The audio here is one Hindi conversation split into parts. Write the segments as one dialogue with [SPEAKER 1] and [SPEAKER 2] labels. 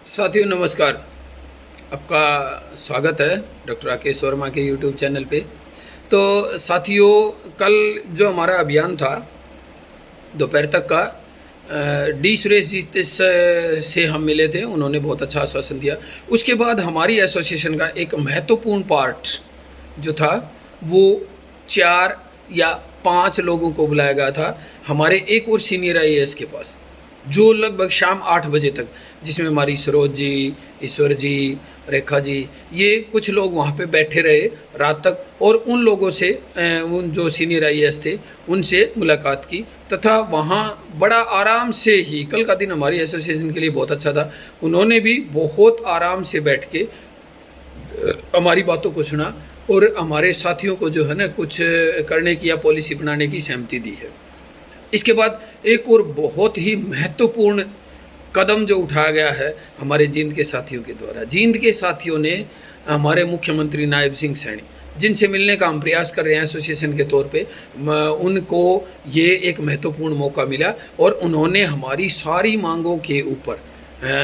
[SPEAKER 1] साथियों नमस्कार। आपका स्वागत है डॉक्टर राकेश वर्मा के यूट्यूब चैनल पे। तो साथियों, कल जो हमारा अभियान था दोपहर तक का, डी सुरेश जी से हम मिले थे। उन्होंने बहुत अच्छा आश्वासन दिया। उसके बाद हमारी एसोसिएशन का एक महत्वपूर्ण पार्ट जो था वो 4 या 5 लोगों को बुलाया गया था हमारे एक और सीनियर आईएएस के पास, जो लगभग शाम 8 बजे तक, जिसमें हमारी सरोज जी, ईश्वर जी, रेखा जी, ये कुछ लोग वहाँ पे बैठे रहे रात तक और उन लोगों से उन जो सीनियर आईएएस थे उनसे मुलाकात की तथा वहाँ बड़ा आराम से ही, कल का दिन हमारी एसोसिएशन के लिए बहुत अच्छा था। उन्होंने भी बहुत आराम से बैठ के हमारी बातों को सुना और हमारे साथियों को जो है ना कुछ करने की या पॉलिसी बनाने की सहमति दी है। इसके बाद एक और बहुत ही महत्वपूर्ण कदम जो उठाया गया है हमारे जींद के साथियों के द्वारा। जींद के साथियों ने हमारे मुख्यमंत्री नायब सिंह सैनी, जिनसे मिलने का हम प्रयास कर रहे हैं एसोसिएशन के तौर पे, उनको ये एक महत्वपूर्ण मौका मिला और उन्होंने हमारी सारी मांगों के ऊपर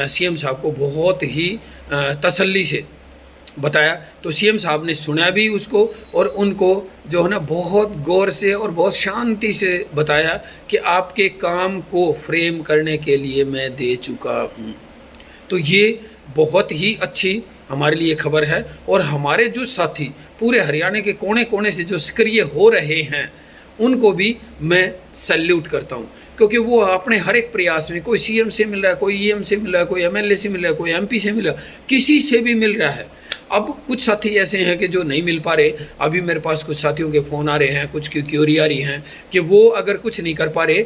[SPEAKER 1] सीएम साहब को बहुत ही तसल्ली से बताया। तो सीएम साहब ने सुना भी उसको और उनको जो है ना बहुत गौर से और बहुत शांति से बताया कि आपके काम को फ्रेम करने के लिए मैं दे चुका हूँ। तो ये बहुत ही अच्छी हमारे लिए खबर है और हमारे जो साथी पूरे हरियाणा के कोने कोने से जो सक्रिय हो रहे हैं उनको भी मैं सैल्यूट करता हूँ, क्योंकि वो अपने हर एक प्रयास में, कोई सीएम से मिल रहा है, कोई ईएम से मिल रहा है, कोई एमएलए से मिल रहा है, कोई एमपी से मिल रहा है, किसी से भी मिल रहा है। अब कुछ साथी ऐसे हैं कि जो नहीं मिल पा रहे। अभी मेरे पास कुछ साथियों के फ़ोन आ रहे हैं, कुछ की क्यूरी आ रही हैं कि वो अगर कुछ नहीं कर पा रहे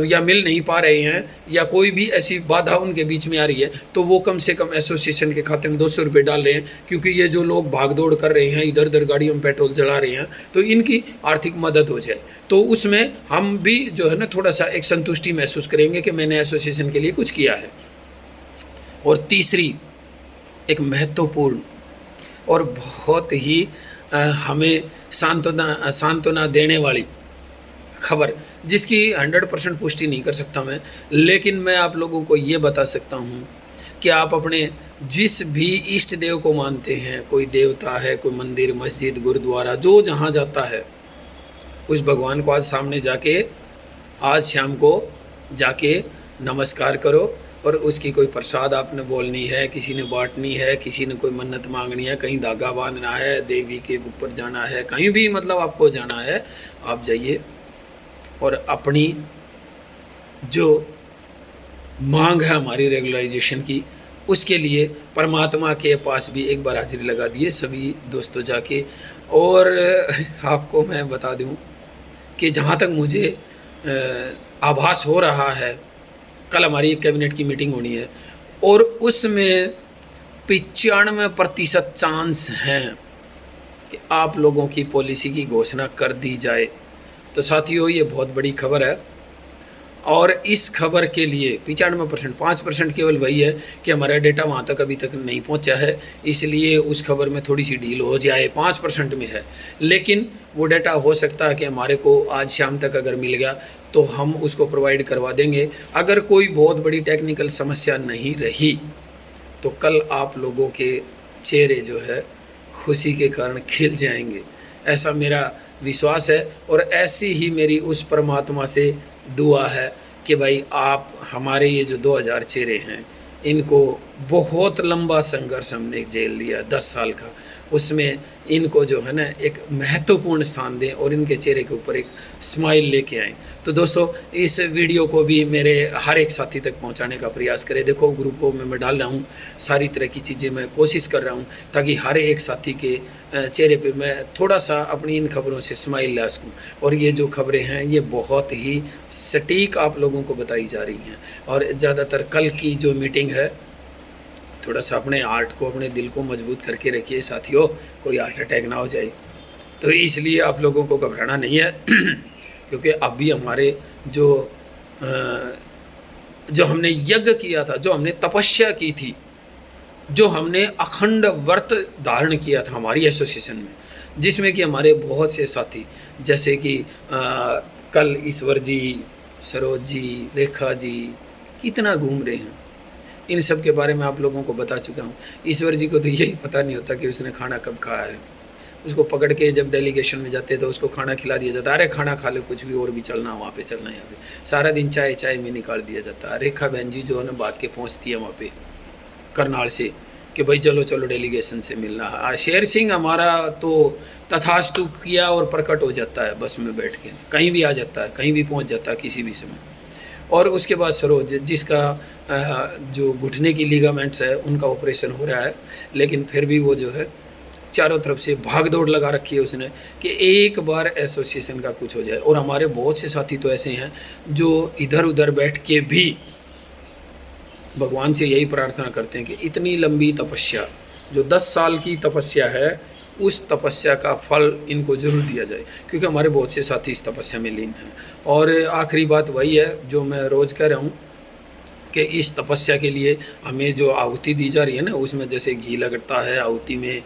[SPEAKER 1] या मिल नहीं पा रहे हैं या कोई भी ऐसी बाधा उनके बीच में आ रही है तो वो कम से कम एसोसिएशन के खाते में 200 रुपये डाल रहे हैं, क्योंकि ये जो लोग भाग दौड़ कर रहे हैं, इधर उधर गाड़ियों में पेट्रोल चला रहे हैं, तो इनकी आर्थिक मदद हो जाए। तो उसमें हम भी जो है ना थोड़ा सा एक संतुष्टि महसूस करेंगे कि मैंने एसोसिएशन के लिए कुछ किया है। और तीसरी एक महत्वपूर्ण और बहुत ही हमें सांत्वना देने वाली खबर, जिसकी 100% पुष्टि नहीं कर सकता मैं, लेकिन मैं आप लोगों को ये बता सकता हूँ कि आप अपने जिस भी इष्ट देव को मानते हैं, कोई देवता है, कोई मंदिर, मस्जिद, गुरुद्वारा, जो जहाँ जाता है, उस भगवान को आज सामने जाके, आज शाम को जाके नमस्कार करो और उसकी कोई प्रसाद आपने बोलनी है, किसी ने बांटनी है, किसी ने कोई मन्नत मांगनी है, कहीं धागा बांधना है, देवी के ऊपर जाना है, कहीं भी मतलब आपको जाना है, आप जाइए और अपनी जो मांग है हमारी रेगुलराइजेशन की, उसके लिए परमात्मा के पास भी एक बार हाजिरी लगा दिए सभी दोस्तों जाके। और आपको मैं बता दूं कि जहाँ तक मुझे आभास हो रहा है, कल हमारी एक कैबिनेट की मीटिंग होनी है और उसमें 95% चांस हैं कि आप लोगों की पॉलिसी की घोषणा कर दी जाए। तो साथियों, ये बहुत बड़ी खबर है और इस खबर के लिए 95%, 5% केवल वही है कि हमारा डेटा वहाँ तक अभी तक नहीं पहुँचा है, इसलिए उस खबर में थोड़ी सी डील हो जाए। 5% में है, लेकिन वो डेटा हो सकता है कि हमारे को आज शाम तक अगर मिल गया तो हम उसको प्रोवाइड करवा देंगे। अगर कोई बहुत बड़ी टेक्निकल समस्या नहीं रही तो कल आप लोगों के चेहरे जो है खुशी के कारण खिल जाएंगे, ऐसा मेरा विश्वास है। और ऐसी ही मेरी उस परमात्मा से दुआ है कि भाई आप हमारे ये जो 2000 चेहरे हैं, इनको बहुत लंबा संघर्ष हमने झेल लिया 10 साल का, उसमें इनको जो है ना एक महत्वपूर्ण स्थान दें और इनके चेहरे के ऊपर एक स्माइल लेके आएँ। तो दोस्तों, इस वीडियो को भी मेरे हर एक साथी तक पहुंचाने का प्रयास करें। देखो, ग्रुपों में मैं डाल रहा हूं, सारी तरह की चीज़ें मैं कोशिश कर रहा हूं ताकि हर एक साथी के चेहरे पे मैं थोड़ा सा अपनी इन खबरों से स्माइल ला सकूँ। और ये जो खबरें हैं ये बहुत ही सटीक आप लोगों को बताई जा रही हैं। और ज़्यादातर कल की जो मीटिंग है, थोड़ा सा अपने हार्ट को, अपने दिल को मजबूत करके रखिए साथियों, कोई हार्ट अटैक ना हो जाए। तो इसलिए आप लोगों को घबराना नहीं है क्योंकि अभी हमारे जो हमने यज्ञ किया था, जो हमने तपस्या की थी, जो हमने अखंड व्रत धारण किया था हमारी एसोसिएशन में, जिसमें कि हमारे बहुत से साथी जैसे कि कल ईश्वर जी, सरोज जी, रेखा जी कितना घूम रहे हैं। इन सब के बारे में आप लोगों को बता चुका हूँ। ईश्वर जी को तो यही पता नहीं होता कि उसने खाना कब खाया है। उसको पकड़ के जब डेलीगेशन में जाते हैं तो उसको खाना खिला दिया जाता है, अरे खाना खा लो, कुछ भी और भी चलना, वहाँ पे चलना, यहाँ पे सारा दिन चाय चाय में निकाल दिया जाता है। रेखा बहन जी जो है ना भाग के पहुँचती है वहाँ पे करनाल से कि भाई चलो चलो डेलीगेशन से मिलना है। शेर सिंह हमारा तो तथास्तु किया और प्रकट हो जाता है बस में बैठ के, कहीं भी आ जाता है, कहीं भी पहुँच जाता है किसी भी समय। और उसके बाद सरोज जिसका जो घुटने की लिगामेंट्स है उनका ऑपरेशन हो रहा है, लेकिन फिर भी वो जो है चारों तरफ से भाग दौड़ लगा रखी है उसने कि एक बार एसोसिएशन का कुछ हो जाए। और हमारे बहुत से साथी तो ऐसे हैं जो इधर उधर बैठ के भी भगवान से यही प्रार्थना करते हैं कि इतनी लंबी तपस्या जो 10 साल की तपस्या है, उस तपस्या का फल इनको जरूर दिया जाए, क्योंकि हमारे बहुत से साथी इस तपस्या में लीन हैं। और आखिरी बात वही है जो मैं रोज़ कह रहा हूँ कि इस तपस्या के लिए हमें जो आहुति दी जा रही है ना, उसमें जैसे घी लगता है आहुति में,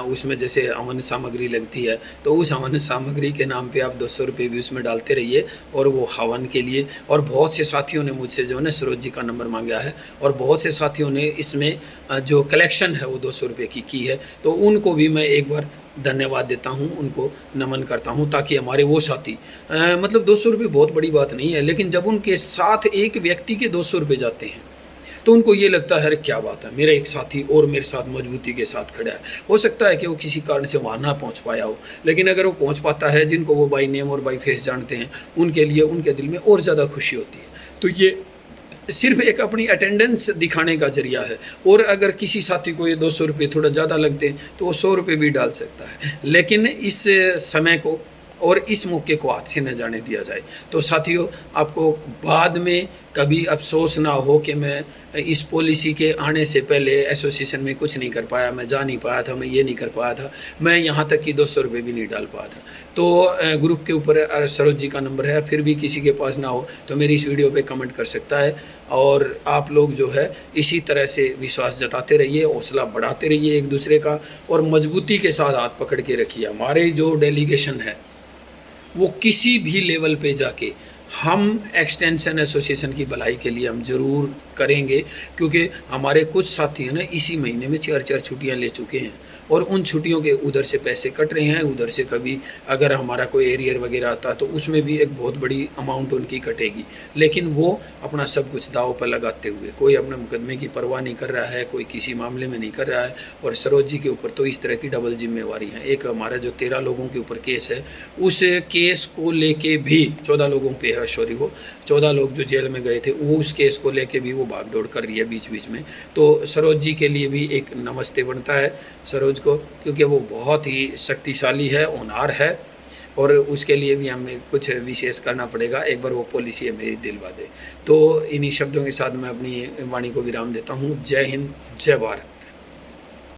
[SPEAKER 1] उसमें जैसे हवन सामग्री लगती है, तो उस हवन सामग्री के नाम पे आप 200 रुपये भी उसमें डालते रहिए और वो हवन के लिए। और बहुत से साथियों ने मुझसे जो है ना सरोज जी का नंबर मांगा है, और बहुत से साथियों ने इसमें जो कलेक्शन है वो 200 रुपये की है, तो उनको भी मैं एक बार धन्यवाद देता हूँ, उनको नमन करता हूँ, ताकि हमारे वो साथी मतलब 200 रुपये बहुत बड़ी बात नहीं है, लेकिन जब उनके साथ एक व्यक्ति के 200 रुपये जाते हैं तो उनको ये लगता है अरे क्या बात है, मेरा एक साथी और मेरे साथ मजबूती के साथ खड़ा है। हो सकता है कि वो किसी कारण से वहाँ ना पहुँच पाया हो, लेकिन अगर वो पहुँच पाता है, जिनको वो बाई नेम और बाई फेस जानते हैं, उनके लिए उनके दिल में और ज़्यादा खुशी होती है। तो ये सिर्फ एक अपनी अटेंडेंस दिखाने का जरिया है। और अगर किसी साथी को ये 200 रुपये थोड़ा ज़्यादा लगते हैं तो वो 100 रुपये भी डाल सकता है, लेकिन इस समय को और इस मौके को हाथ से न जाने दिया जाए। तो साथियों, आपको बाद में कभी अफसोस ना हो कि मैं इस पॉलिसी के आने से पहले एसोसिएशन में कुछ नहीं कर पाया, मैं जा नहीं पाया था, मैं ये नहीं कर पाया था, मैं यहाँ तक कि 200 रुपये भी नहीं डाल पाया था। तो ग्रुप के ऊपर सरोज जी का नंबर है, फिर भी किसी के पास ना हो तो मेरी इस वीडियो पे कमेंट कर सकता है। और आप लोग जो है इसी तरह से विश्वास जताते रहिए, हौसला बढ़ाते रहिए एक दूसरे का, और मजबूती के साथ हाथ पकड़ के रखिए। हमारे जो डेलीगेशन है वो किसी भी लेवल पे जाके हम एक्सटेंशन एसोसिएशन की भलाई के लिए हम ज़रूर करेंगे, क्योंकि हमारे कुछ साथी हैं ना इसी महीने में 4 छुट्टियां ले चुके हैं, और उन छुट्टियों के उधर से पैसे कट रहे हैं, उधर से कभी अगर हमारा कोई एरियर वगैरह आता तो उसमें भी एक बहुत बड़ी अमाउंट उनकी कटेगी, लेकिन वो अपना सब कुछ दाव पर लगाते हुए, कोई अपने मुकदमे की परवाह नहीं कर रहा है, कोई किसी मामले में नहीं कर रहा है। और सरोज जी के ऊपर तो इस तरह की डबल जिम्मेवारी है। एक हमारा जो 13 लोगों के ऊपर केस है, उस केस को लेके भी 14 लोगों पे है, सॉरी, वो 14 लोग जो जेल में गए थे, वो उस केस को लेके भी वो भाग दौड़ कर रही है बीच बीच में। तो सरोज जी के लिए भी एक नमस्ते बनता है सरोज को, क्योंकि वो बहुत ही शक्तिशाली है, होनहार है, और उसके लिए भी हमें कुछ विशेष करना पड़ेगा। एक बार वो पॉलिसी हमें दिलवा दे। तो इन्हीं शब्दों के साथ मैं अपनी वाणी को विराम देता हूँ। जय हिंद, जय भारत।